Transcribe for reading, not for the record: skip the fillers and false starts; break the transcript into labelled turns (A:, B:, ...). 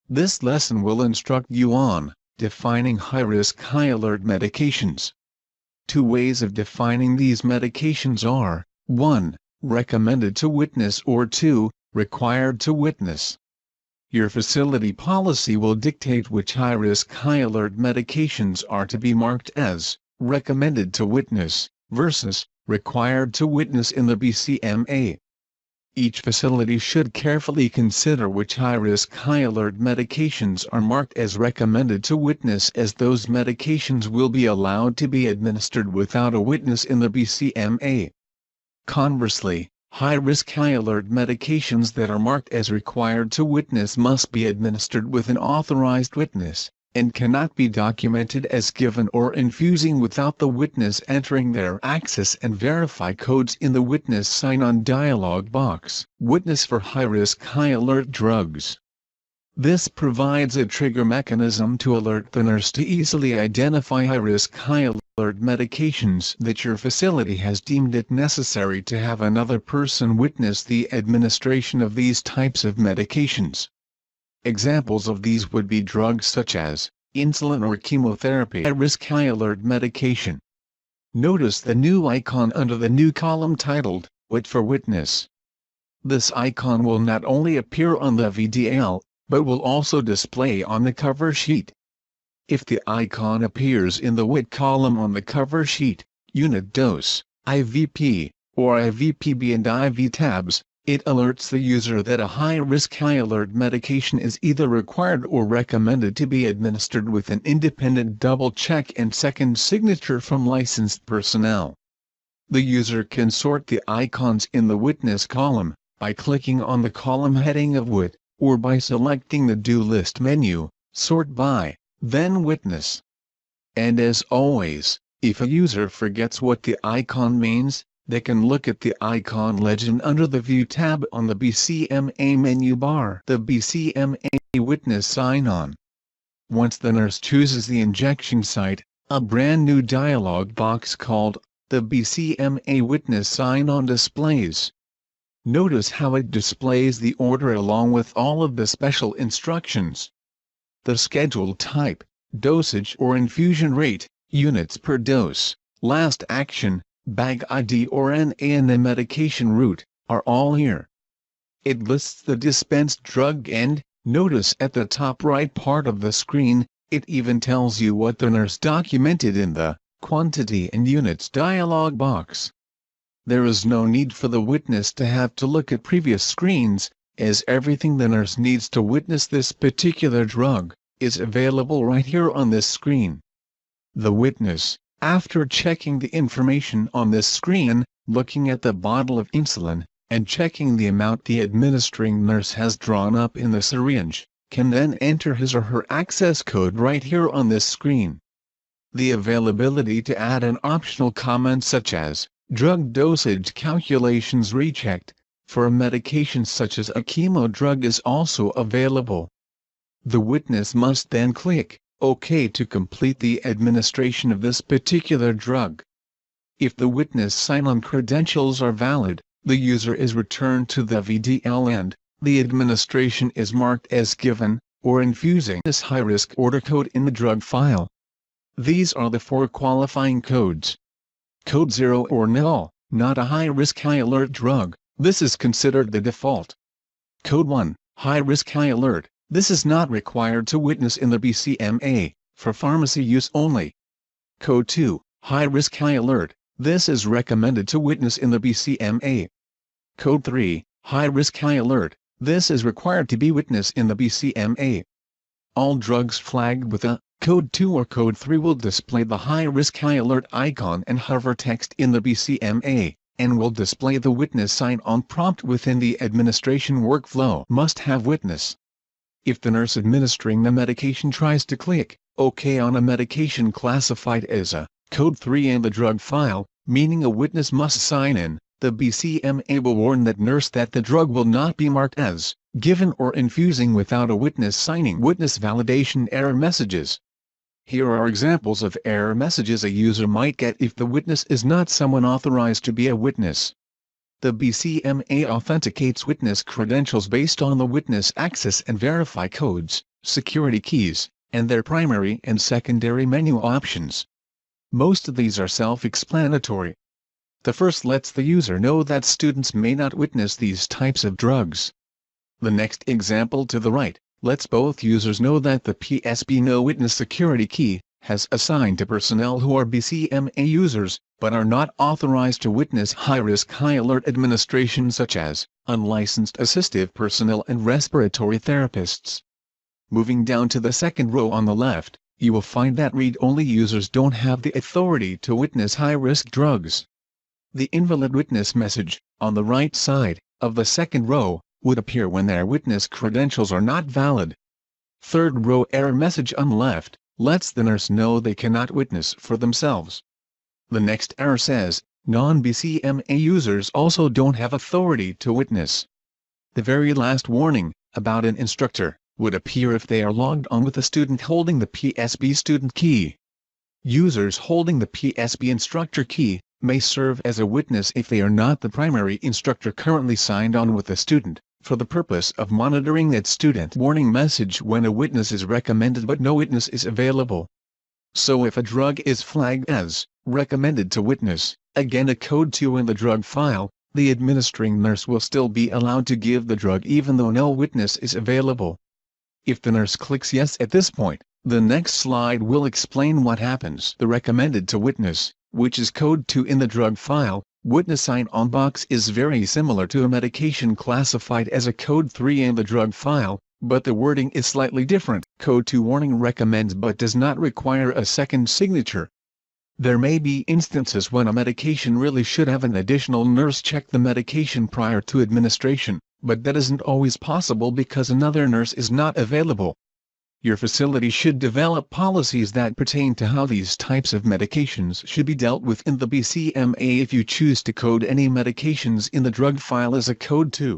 A: This lesson will instruct you on defining high-risk, high-alert medications. Two ways of defining these medications are 1. Recommended to witness, or 2. Required to witness. Your facility policy will dictate which high-risk, high-alert medications are to be marked as recommended to witness versus required to witness in the BCMA. Each facility should carefully consider which high-risk, high-alert medications are marked as recommended to witness, as those medications will be allowed to be administered without a witness in the BCMA. Conversely, high-risk, high-alert medications that are marked as required to witness must be administered with an authorized witness, and cannot be documented as given or infusing without the witness entering their access and verify codes in the witness sign-on dialog box. Witness for high-risk, high-alert drugs. This provides a trigger mechanism to alert the nurse to easily identify high-risk, high-alert medications that your facility has deemed it necessary to have another person witness the administration of these types of medications. Examples of these would be drugs such as insulin or chemotherapy. High-risk, high-alert medication. Notice the new icon under the new column titled "Wait for Witness." This icon will not only appear on the VDL, but will also display on the cover sheet. If the icon appears in the Wait column on the cover sheet, unit dose, IVP, or IVPB and IV tabs, it alerts the user that a high-risk, high-alert medication is either required or recommended to be administered with an independent double-check and second signature from licensed personnel. The user can sort the icons in the Witness column by clicking on the column heading of Wit, or by selecting the Do List menu, Sort By, then Witness. And as always, if a user forgets what the icon means, they can look at the icon legend under the View tab on the BCMA menu bar. The BCMA Witness Sign-On. Once the nurse chooses the injection site, a brand new dialog box called the BCMA Witness Sign-On displays. Notice how it displays the order along with all of the special instructions. The schedule type, dosage or infusion rate, units per dose, last action, bag ID or NA, and the medication route, are all here. It lists the dispensed drug and, notice at the top right part of the screen, it even tells you what the nurse documented in the quantity and units dialog box. There is no need for the witness to have to look at previous screens, as everything the nurse needs to witness this particular drug is available right here on this screen. The witness, after checking the information on this screen, looking at the bottle of insulin, and checking the amount the administering nurse has drawn up in the syringe, can then enter his or her access code right here on this screen. The availability to add an optional comment such as drug dosage calculations rechecked for a medication such as a chemo drug is also available. The witness must then click OK to complete the administration of this particular drug. If the witness sign-on credentials are valid, the user is returned to the VDL and the administration is marked as given or infusing this high-risk order code in the drug file. These are the 4 qualifying codes. Code 0 or null, not a high-risk, high-alert drug. This is considered the default. Code 1, high-risk, high-alert. This is not required to witness in the BCMA, for pharmacy use only. Code 2, high-risk, high-alert. This is recommended to witness in the BCMA. Code 3, high-risk, high-alert. This is required to be witnessed in the BCMA. All drugs flagged with a Code 2 or Code 3 will display the high-risk, high-alert icon and hover text in the BCMA, and will display the witness sign-on prompt within the administration workflow. Must have witness. If the nurse administering the medication tries to click OK on a medication classified as a Code 3 in the drug file, meaning a witness must sign in, the BCMA will warn that nurse that the drug will not be marked as given or infusing without a witness signing. Witness validation error messages. Here are examples of error messages a user might get if the witness is not someone authorized to be a witness. The BCMA authenticates witness credentials based on the witness access and verify codes, security keys, and their primary and secondary menu options. Most of these are self-explanatory. The first lets the user know that students may not witness these types of drugs. The next example to the right lets both users know that the PSB No Witness security key has assigned to personnel who are BCMA users, but are not authorized to witness high-risk high-alert administration such as unlicensed assistive personnel and respiratory therapists. Moving down to the second row on the left, you will find that read-only users don't have the authority to witness high-risk drugs. The invalid witness message, on the right side of the second row, would appear when their witness credentials are not valid. Third row error message on left lets the nurse know they cannot witness for themselves. The next error says, non-BCMA users also don't have authority to witness. The very last warning, about an instructor, would appear if they are logged on with a student holding the PSB student key. Users holding the PSB instructor key may serve as a witness if they are not the primary instructor currently signed on with the student, for the purpose of monitoring that student warning message when a witness is recommended but no witness is available. So if a drug is flagged as recommended to witness, again a code 2 in the drug file, the administering nurse will still be allowed to give the drug even though no witness is available. If the nurse clicks yes at this point, the next slide will explain what happens. The recommended to witness, which is code 2 in the drug file, witness sign-on box is very similar to a medication classified as a code 3 in the drug file, but the wording is slightly different. Code 2 warning recommends but does not require a second signature. There may be instances when a medication really should have an additional nurse check the medication prior to administration, but that isn't always possible because another nurse is not available. Your facility should develop policies that pertain to how these types of medications should be dealt with in the BCMA if you choose to code any medications in the drug file as a code 2.